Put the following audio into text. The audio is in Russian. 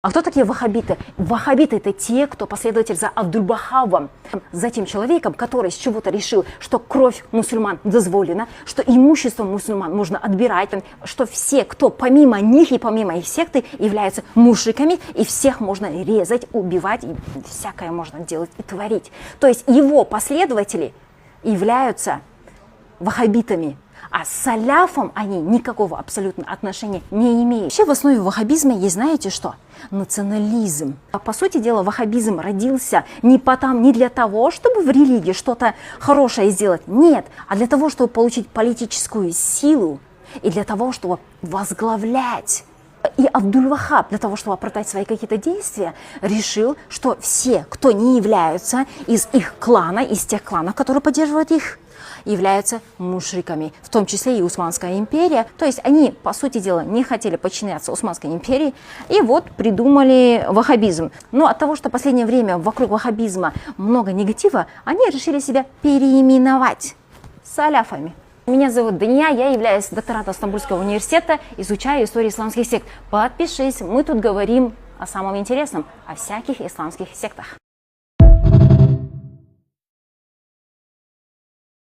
А кто такие ваххабиты? Ваххабиты – это те, кто последователь за Абдуль-Ваххабом, за тем человеком, который с чего-то решил, что кровь мусульман дозволена, что имущество мусульман можно отбирать, что все, кто помимо них и помимо их секты, являются мушриками, и всех можно резать, убивать, и всякое можно делать и творить. То есть его последователи являются ваххабитами. А с саляфом они никакого абсолютно отношения не имеют. Вообще в основе ваххабизма есть, знаете что? Национализм. А по сути дела ваххабизм родился не для того, чтобы в религии что-то хорошее сделать. Нет, а для того, чтобы получить политическую силу и для того, чтобы возглавлять. И Абдуль-Ваххаб для того, чтобы оправдать свои какие-то действия, решил, что все, кто не являются из их клана, из тех кланов, которые поддерживают их, являются мушриками, в том числе и Османская империя. То есть они, по сути дела, не хотели подчиняться Османской империи и вот придумали ваххабизм. Но от того, что в последнее время вокруг ваххабизма много негатива, они решили себя переименовать саляфами. Меня зовут Дания, я являюсь докторантом Стамбульского университета, изучаю историю исламских сект. Подпишись, мы тут говорим о самом интересном, о всяких исламских сектах.